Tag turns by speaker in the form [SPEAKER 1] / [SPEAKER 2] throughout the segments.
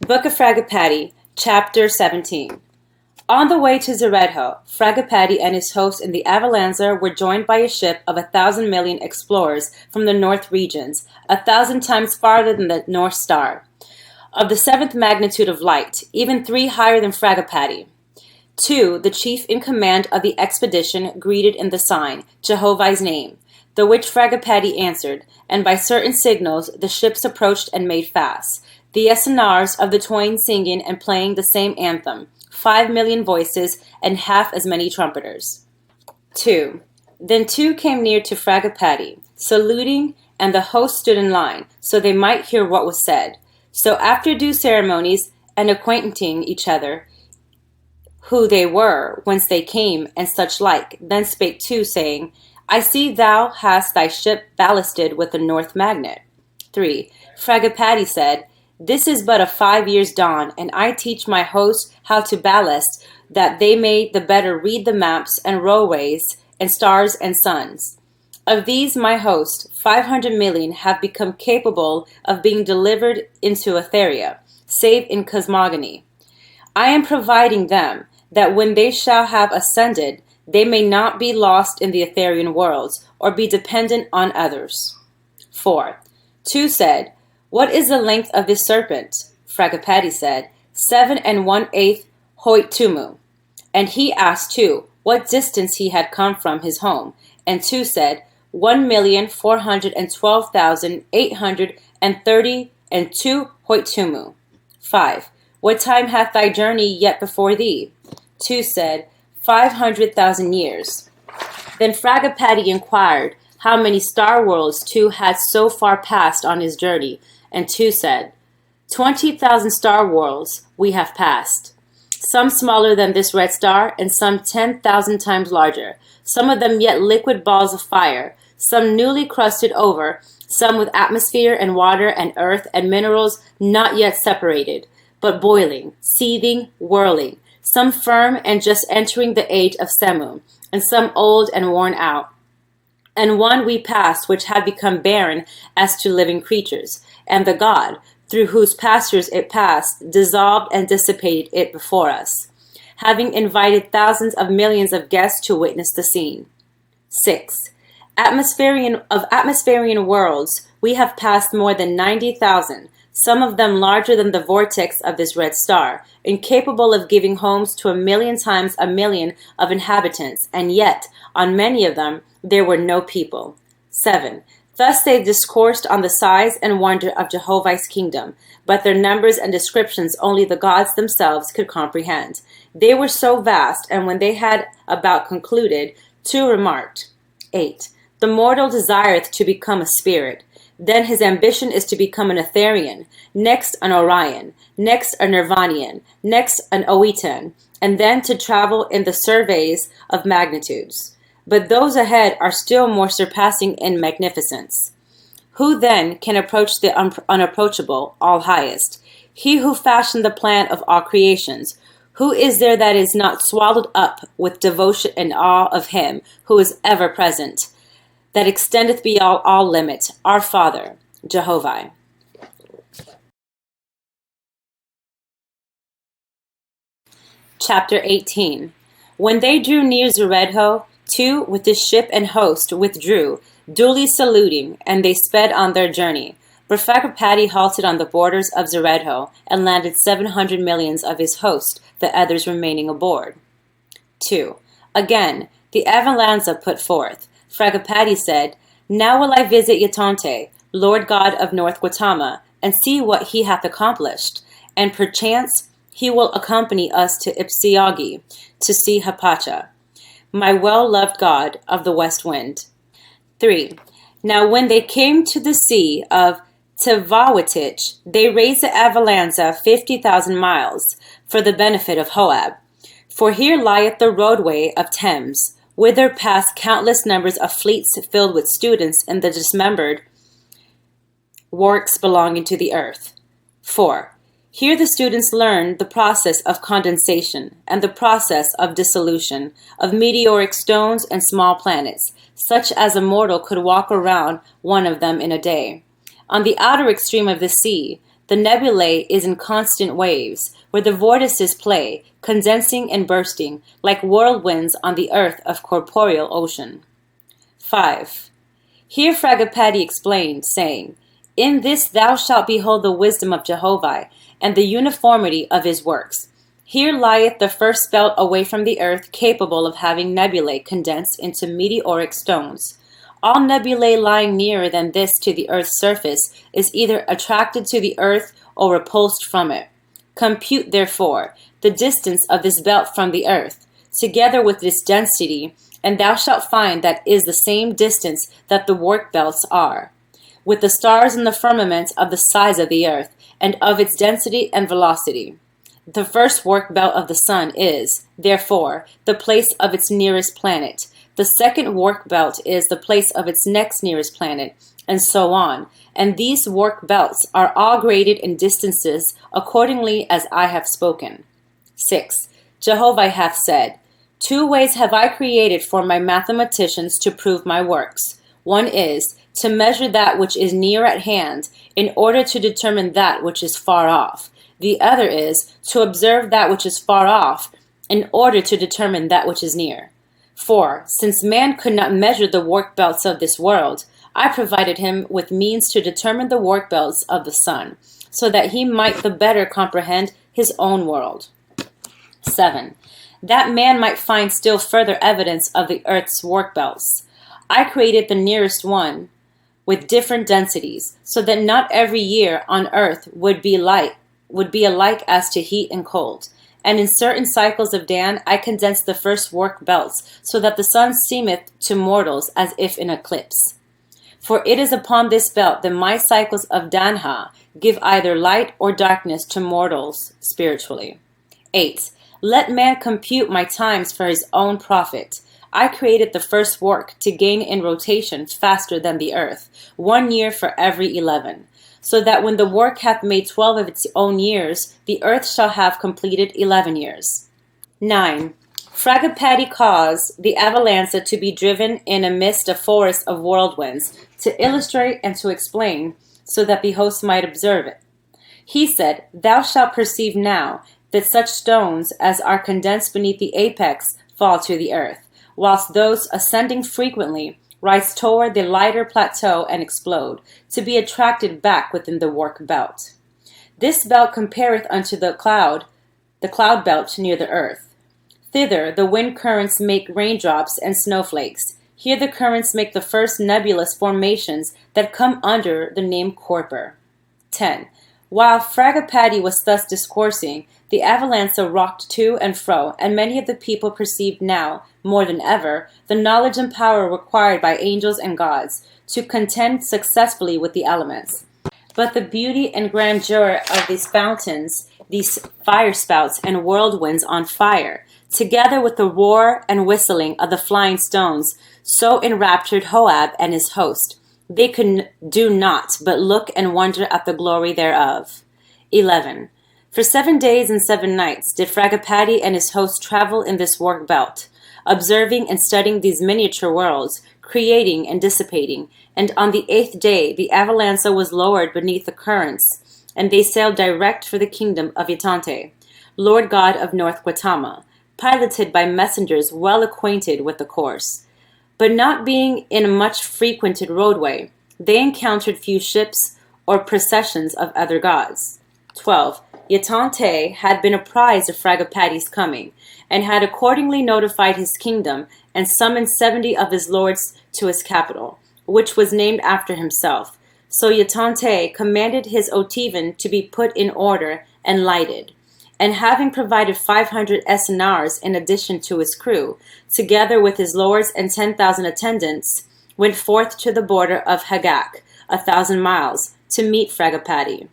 [SPEAKER 1] Book of Fragapatti, Chapter 17. On the way to Zeredho, Fragapatti and his host in the Avalanza were joined by a ship of 1,000 million explorers from the north regions, 1,000 times farther than the North Star, of the seventh magnitude of light, even 3 higher than Fragapatti. 2. The chief in command of the expedition greeted in the sign, Jehovah's name, the which Fragapatti answered, and by certain signals the ships approached and made fast, the esenars of the twain singing and playing the same anthem, 5 million voices and half as many trumpeters. 2. Then 2 came near to Fragapatti, saluting, and the host stood in line, so they might hear what was said. So after due ceremonies, and acquainting each other, who they were, whence they came, and such like, then spake 2, saying, I see thou hast thy ship ballasted with the north magnet. 3. Fragapatti said, This is but a 5 years' dawn, and I teach my host how to ballast, that they may the better read the maps and roadways and stars and suns. Of these my host, 500 million have become capable of being delivered into Etheria, save in cosmogony. I am providing them, that when they shall have ascended, they may not be lost in the Etherian worlds, or be dependent on others. 4. 2 said, What is the length of this serpent? Fragapatti said, 7 1/8 hoit tumu. And he asked 2 what distance he had come from his home, and 2 said, 1,412,830 and 2 hoit tumu. 5. What time hath thy journey yet before thee? 2 said, 500,000 years. Then Fragapatti inquired how many star worlds 2 had so far passed on his journey, and 2 said, 20,000 star worlds we have passed, some smaller than this red star, and some 10,000 times larger, some of them yet liquid balls of fire, some newly crusted over, some with atmosphere and water and earth and minerals not yet separated, but boiling, seething, whirling, some firm and just entering the age of Semu, and some old and worn out. And one we passed which had become barren as to living creatures, and the God, through whose pastures it passed, dissolved and dissipated it before us, having invited thousands of millions of guests to witness the scene. 6. Atmospherian worlds we have passed more than 90,000, some of them larger than the vortex of this red star, incapable of giving homes to 1,000,000 times 1,000,000 of inhabitants, and yet, on many of them, there were no people. 7. Thus they discoursed on the size and wonder of Jehovah's kingdom, but their numbers and descriptions only the gods themselves could comprehend. They were so vast, and when they had about concluded, 2 remarked, 8. The mortal desireth to become a spirit. Then his ambition is to become an Etherian, next an Orion, next a Nirvanian, next an Oetan, and then to travel in the surveys of magnitudes. But those ahead are still more surpassing in magnificence. Who then can approach the unapproachable, all highest? He who fashioned the plan of all creations. Who is there that is not swallowed up with devotion and awe of him who is ever present, that extendeth beyond all limit, our Father, Jehovah. Chapter 18. When they drew near Zeredho, 2 with his ship and host withdrew, duly saluting, and they sped on their journey. But Fragapatti halted on the borders of Zeredho and landed 700 millions of his host, the others remaining aboard. 2. Again, the Avalanza put forth. Fragapatti said, Now will I visit Yatante, Lord God of North Gautama, and see what he hath accomplished, and perchance he will accompany us to Ipsiagi, to see Hapacha, my well-loved god of the west wind. 3. Now when they came to the sea of Tevawatich, they raised the Avalanza 50,000 miles, for the benefit of Hoab. For here lieth the roadway of Thames, whither pass countless numbers of fleets filled with students in the dismembered works belonging to the earth. 4. Here the students learn the process of condensation and the process of dissolution of meteoric stones and small planets, such as a mortal could walk around one of them in a day. On the outer extreme of the sea, The nebulae is in constant waves, where the vortices play, condensing and bursting, like whirlwinds on the earth of corporeal ocean. 5. Here Fragapatti explained, saying, In this thou shalt behold the wisdom of Jehovah, and the uniformity of his works. Here lieth the first belt away from the earth, capable of having nebulae condensed into meteoric stones. All nebulae lying nearer than this to the earth's surface is either attracted to the earth or repulsed from it. Compute, therefore, the distance of this belt from the earth, together with its density, and thou shalt find that is the same distance that the work belts are, with the stars in the firmament of the size of the earth, and of its density and velocity. The first work belt of the sun is, therefore, the place of its nearest planet. The second work belt is the place of its next nearest planet, and so on. And these work belts are all graded in distances accordingly as I have spoken. 6. Jehovah hath said, 2 ways have I created for my mathematicians to prove my works. One is, to measure that which is near at hand, in order to determine that which is far off. The other is, to observe that which is far off, in order to determine that which is near. For, since man could not measure the work belts of this world, I provided him with means to determine the work belts of the sun, so that he might the better comprehend his own world. 7. That man might find still further evidence of the earth's work belts. I created the nearest one with different densities, so that not every year on earth would be alike as to heat and cold. And in certain cycles of Dan I condensed the first work belts, so that the sun seemeth to mortals as if in eclipse. For it is upon this belt that my cycles of Danha give either light or darkness to mortals spiritually. 8. Let man compute my times for his own profit. I created the first work to gain in rotation faster than the earth, 1 year for every 11. So that when the work hath made 12 of its own years, the earth shall have completed 11 years. 9. Fragapatti caused the avalanche to be driven in amidst a forest of whirlwinds, to illustrate and to explain, so that the host might observe it. He said, Thou shalt perceive now that such stones as are condensed beneath the apex fall to the earth, whilst those ascending frequently rise toward the lighter plateau and explode, to be attracted back within the work belt. This belt compareth unto the cloud belt near the earth. Thither the wind currents make raindrops and snowflakes. Here the currents make the first nebulous formations that come under the name Corpor. 10. While Fragapatti was thus discoursing, the avalanche rocked to and fro, and many of the people perceived now, more than ever, the knowledge and power required by angels and gods to contend successfully with the elements. But the beauty and grandeur of these fountains, these fire spouts and whirlwinds on fire, together with the roar and whistling of the flying stones, so enraptured Hoab and his host, they could do naught but look and wonder at the glory thereof. 11. For 7 days and 7 nights did Fragapatti and his host travel in this work belt, observing and studying these miniature worlds, creating and dissipating, and on the 8th day the avalanche was lowered beneath the currents, and they sailed direct for the kingdom of Yatante, Lord God of North Gautama, piloted by messengers well acquainted with the course. But not being in a much frequented roadway, they encountered few ships or processions of other gods. 12. Yatante had been apprised of Fragapatti's coming, and had accordingly notified his kingdom, and summoned 70 of his lords to his capital, which was named after himself. So Yatante commanded his Otivan to be put in order and lighted, and having provided 500 esenars in addition to his crew, together with his lords and 10,000 attendants, went forth to the border of Hagak, 1,000 miles, to meet Fragapatti.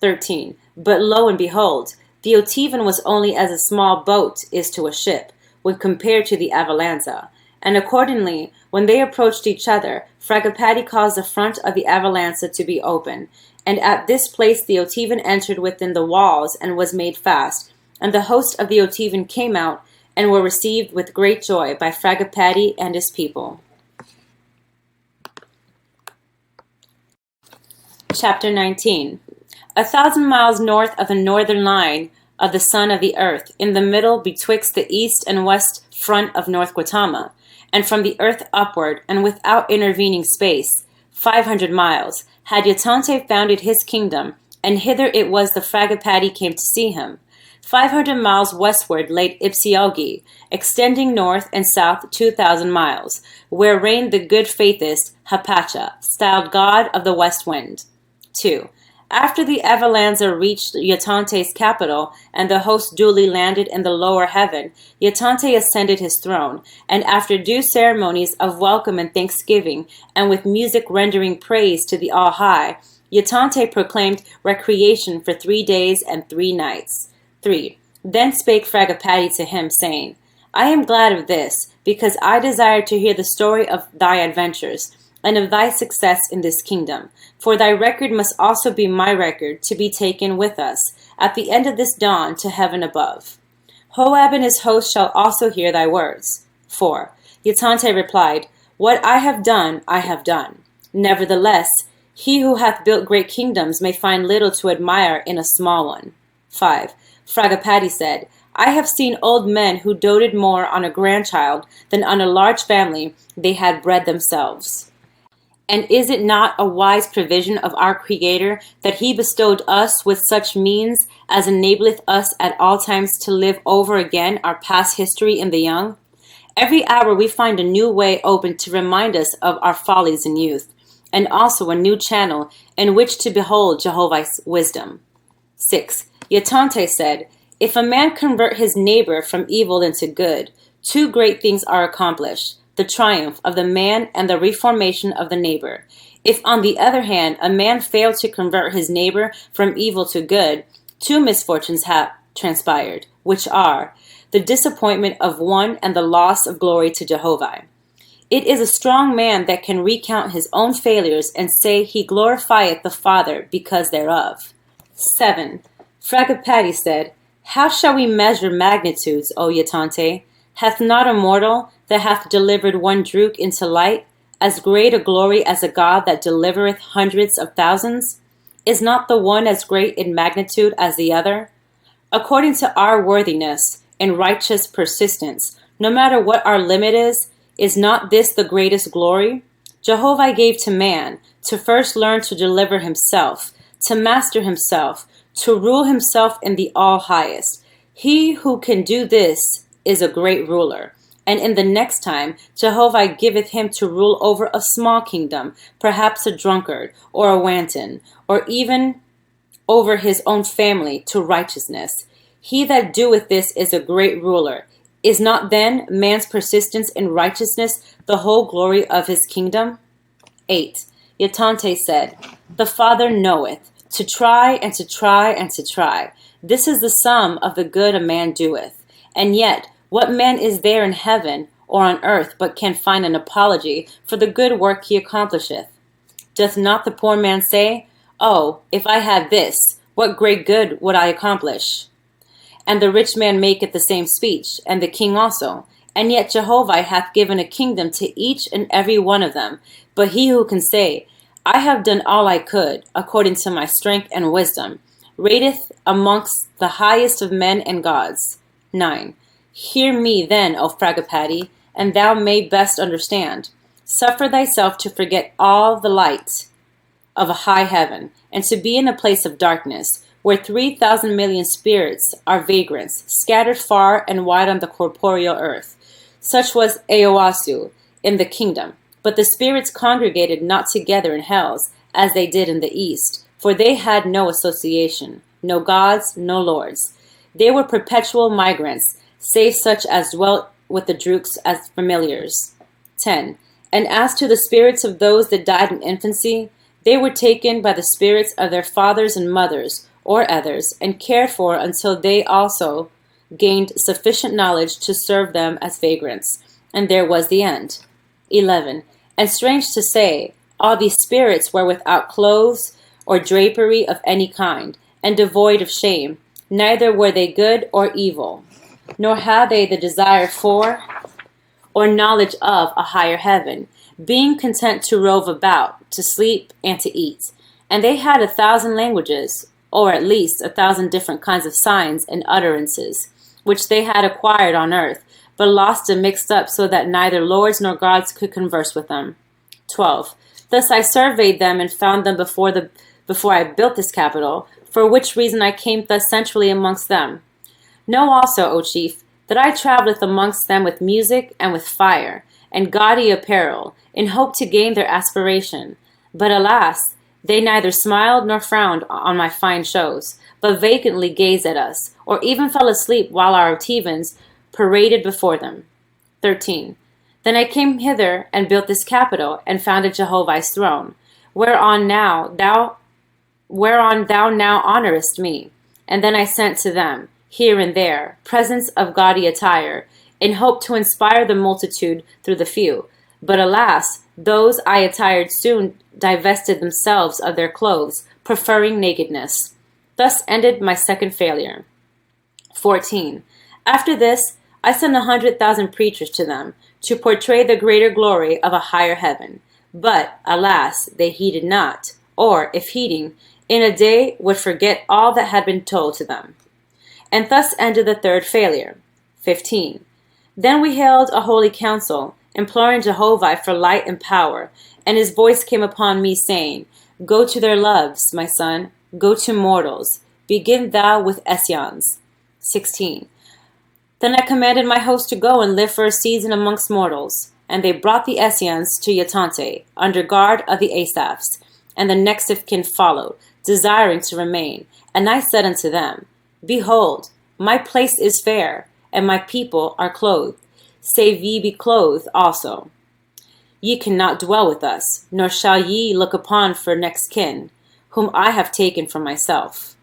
[SPEAKER 1] 13. But lo and behold, the Otivan was only as a small boat is to a ship, when compared to the Avalanza, and accordingly, when they approached each other, Fragapatti caused the front of the Avalanza to be open, and at this place the Otivan entered within the walls and was made fast, and the host of the Otivan came out and were received with great joy by Fragapatti and his people. Chapter 19. 1,000 miles north of the northern line of the sun of the earth, in the middle betwixt the east and west front of North Gautama, and from the earth upward, and without intervening space, 500 miles, had Yatante founded his kingdom, and hither it was the Fragapatti came to see him. 500 miles westward lay Ipsialgi, extending north and south 2,000 miles, where reigned the good faithist Hapacha, styled god of the west wind. 2. After the Avalanza reached Yatante's capital, and the host duly landed in the lower heaven, Yatante ascended his throne, and after due ceremonies of welcome and thanksgiving, and with music rendering praise to the All-High, Yatante proclaimed recreation for 3 days and 3 nights. 3. Then spake Fragapatti to him, saying, I am glad of this, because I desire to hear the story of thy adventures, and of thy success in this kingdom. For thy record must also be my record, to be taken with us, at the end of this dawn, to heaven above. Hoab and his host shall also hear thy words. 4. Yatante replied, What I have done, I have done. Nevertheless, he who hath built great kingdoms may find little to admire in a small one. 5. Fragapatti said, I have seen old men who doted more on a grandchild than on a large family they had bred themselves. And is it not a wise provision of our Creator that he bestowed us with such means as enableth us at all times to live over again our past history in the young? Every hour we find a new way open to remind us of our follies in youth, and also a new channel in which to behold Jehovah's wisdom. 6. Yatante said, If a man convert his neighbor from evil into good, 2 great things are accomplished, the triumph of the man and the reformation of the neighbor. If, on the other hand, a man fail to convert his neighbor from evil to good, 2 misfortunes have transpired, which are the disappointment of one and the loss of glory to Jehovah. It is a strong man that can recount his own failures and say he glorifieth the Father because thereof. 7. Fragapatti said, How shall we measure magnitudes, O Yatante? Hath not a mortal that hath delivered one Druk into light as great a glory as a God that delivereth hundreds of thousands? Is not the one as great in magnitude as the other? According to our worthiness and righteous persistence, no matter what our limit is not this the greatest glory? Jehovah gave to man to first learn to deliver himself, to master himself, to rule himself in the all-highest. He who can do this is a great ruler. And in the next time, Jehovah giveth him to rule over a small kingdom, perhaps a drunkard, or a wanton, or even over his own family to righteousness. He that doeth this is a great ruler. Is not then man's persistence in righteousness the whole glory of his kingdom? 8. Yatante said, The Father knoweth, to try and to try and to try. This is the sum of the good a man doeth. And yet, what man is there in heaven or on earth but can find an apology for the good work he accomplisheth? Doth not the poor man say, Oh, if I had this, what great good would I accomplish? And the rich man maketh the same speech, and the king also. And yet Jehovah hath given a kingdom to each and every one of them. But he who can say, I have done all I could, according to my strength and wisdom, rateth amongst the highest of men and gods. 9. Hear me then, O Fragapatti, and thou may best understand. Suffer thyself to forget all the light of a high heaven, and to be in a place of darkness, where 3,000 million spirits are vagrants, scattered far and wide on the corporeal earth. Such was Aowasu in the kingdom. But the spirits congregated not together in hells, as they did in the east, for they had no association, no gods, no lords. They were perpetual migrants, save such as dwelt with the Druks as familiars. 10. And as to the spirits of those that died in infancy, they were taken by the spirits of their fathers and mothers, or others, and cared for until they also gained sufficient knowledge to serve them as vagrants. And there was the end. 11. And strange to say, all these spirits were without clothes or drapery of any kind, and devoid of shame, neither were they good or evil, nor had they the desire for or knowledge of a higher heaven, being content to rove about, to sleep, and to eat. And they had 1,000 languages, or at least 1,000 different kinds of signs and utterances, which they had acquired on earth, but lost and mixed up so that neither lords nor gods could converse with them. 12. Thus I surveyed them and found them before I built this capital, for which reason I came thus centrally amongst them. Know also, O chief, that I travelleth amongst them with music and with fire, and gaudy apparel, in hope to gain their aspiration. But alas, they neither smiled nor frowned on my fine shows, but vacantly gazed at us, or even fell asleep while our Tevans paraded before them. 13. Then I came hither and built this capital, and founded Jehovah's throne, whereon thou now honorest me. And then I sent to them, here and there, presents of gaudy attire, in hope to inspire the multitude through the few. But alas, those I attired soon divested themselves of their clothes, preferring nakedness. Thus ended my second failure. 14. After this, I sent 100,000 preachers to them, to portray the greater glory of a higher heaven. But, alas, they heeded not, or, if heeding, in a day would forget all that had been told to them. And thus ended the third failure. 15. Then we held a holy council, imploring Jehovah for light and power, and his voice came upon me, saying, Go to their loves, my son, go to mortals, begin thou with Essions. 16. Then I commanded my host to go and live for a season amongst mortals, and they brought the Essions to Yatante, under guard of the Asaphs, and the next of kin followed, desiring to remain. And I said unto them, Behold, my place is fair, and my people are clothed, save ye be clothed also. Ye cannot dwell with us, nor shall ye look upon for next kin, whom I have taken for myself.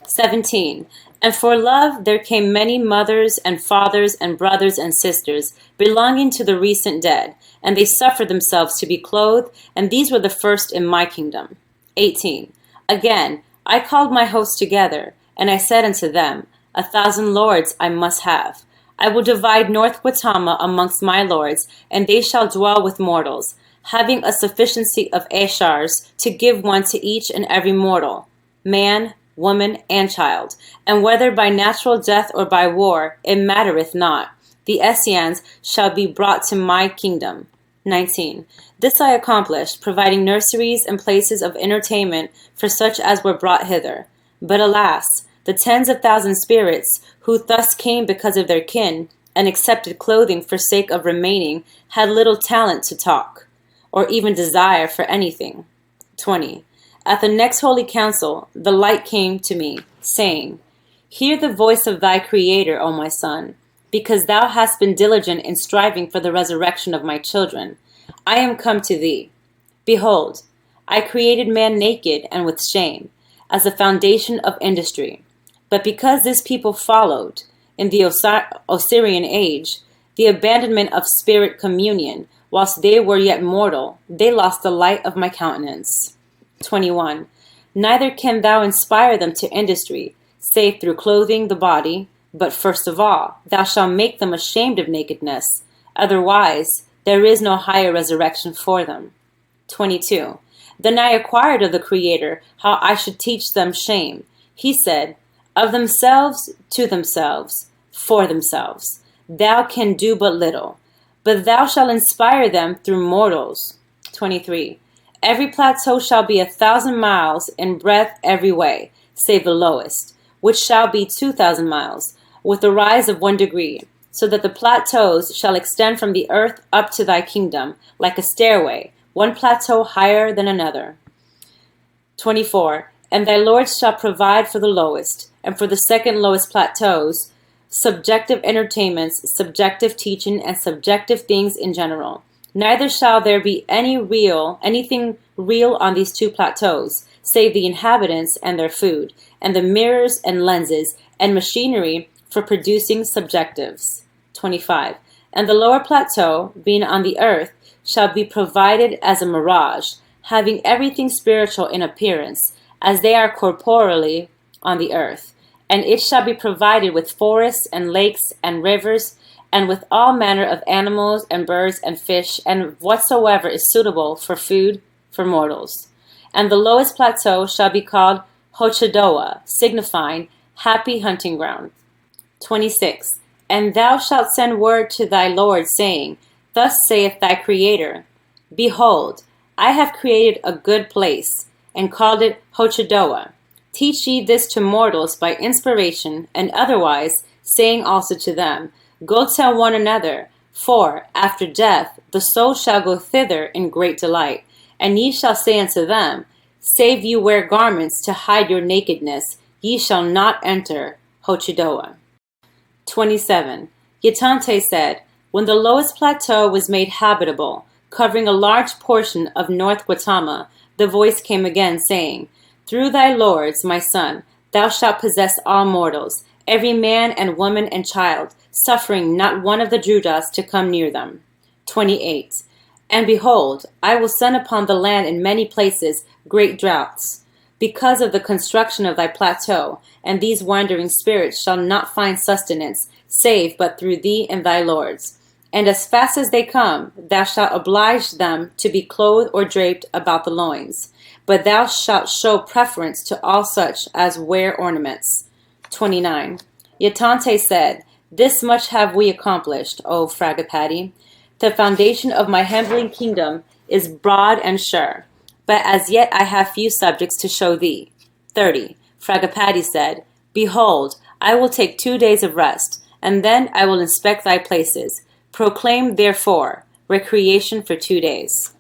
[SPEAKER 1] 17. And for love there came many mothers and fathers and brothers and sisters, belonging to the recent dead, and they suffered themselves to be clothed, and these were the first in my kingdom. 18. Again, I called my host together, and I said unto them, 1,000 lords I must have. I will divide North Watama amongst my lords, and they shall dwell with mortals, having a sufficiency of Ashars to give one to each and every mortal, man, woman, and child, and whether by natural death or by war, it mattereth not. The Essions shall be brought to my kingdom. 19. This I accomplished, providing nurseries and places of entertainment for such as were brought hither. But alas, the tens of thousand spirits, who thus came because of their kin, and accepted clothing for sake of remaining, had little talent to talk, or even desire for anything. 20. At the next holy council, the light came to me, saying, Hear the voice of thy Creator, O my son, because thou hast been diligent in striving for the resurrection of my children. I am come to thee. Behold, I created man naked and with shame, as the foundation of industry. But because this people followed, in the Osirian age, the abandonment of spirit communion, whilst they were yet mortal, they lost the light of my countenance. 21. Neither can thou inspire them to industry, save through clothing the body, but first of all, thou shalt make them ashamed of nakedness. Otherwise, there is no higher resurrection for them. 22. Then I acquired of the Creator how I should teach them shame. He said, Of themselves, to themselves, for themselves. Thou can do but little, but thou shalt inspire them through mortals. 23. Every plateau shall be 1,000 miles in breadth every way, save the lowest, which shall be 2,000 miles, with a rise of 1 degree, so that the plateaus shall extend from the earth up to thy kingdom, like a stairway, one plateau higher than another. 24. And thy lords shall provide for the lowest, and for the second lowest plateaus, subjective entertainments, subjective teaching, and subjective things in general. Neither shall there be anything real on these 2 plateaus, save the inhabitants and their food, and the mirrors and lenses, and machinery for producing subjectives. 25. And the lower plateau, being on the earth, shall be provided as a mirage, having everything spiritual in appearance, as they are corporeally on the earth. And it shall be provided with forests and lakes and rivers, and with all manner of animals and birds and fish, and whatsoever is suitable for food for mortals. And the lowest plateau shall be called Hochadoa, signifying happy hunting ground. 26. And thou shalt send word to thy Lord, saying, Thus saith thy Creator, Behold, I have created a good place, and called it Hochadoa. Teach ye this to mortals by inspiration, and otherwise, saying also to them, Go tell one another, for after death the soul shall go thither in great delight. And ye shall say unto them, Save you wear garments to hide your nakedness, ye shall not enter Hochadoa. 27. Yatante said, When the lowest plateau was made habitable, covering a large portion of North Gautama, the voice came again, saying, Through thy lords, my son, thou shalt possess all mortals, every man and woman and child, suffering not one of the Drudas to come near them. 28. And behold, I will send upon the land in many places great droughts, because of the construction of thy plateau, and these wandering spirits shall not find sustenance, save but through thee and thy lords. And as fast as they come, thou shalt oblige them to be clothed or draped about the loins. But thou shalt show preference to all such as wear ornaments. 29. Yatante said, This much have we accomplished, O Fragapatti. The foundation of my Hemblin kingdom is broad and sure, but as yet I have few subjects to show thee. 30. Fragapatti said, Behold, I will take 2 days of rest, and then I will inspect thy places. Proclaim, therefore, recreation for 2 days.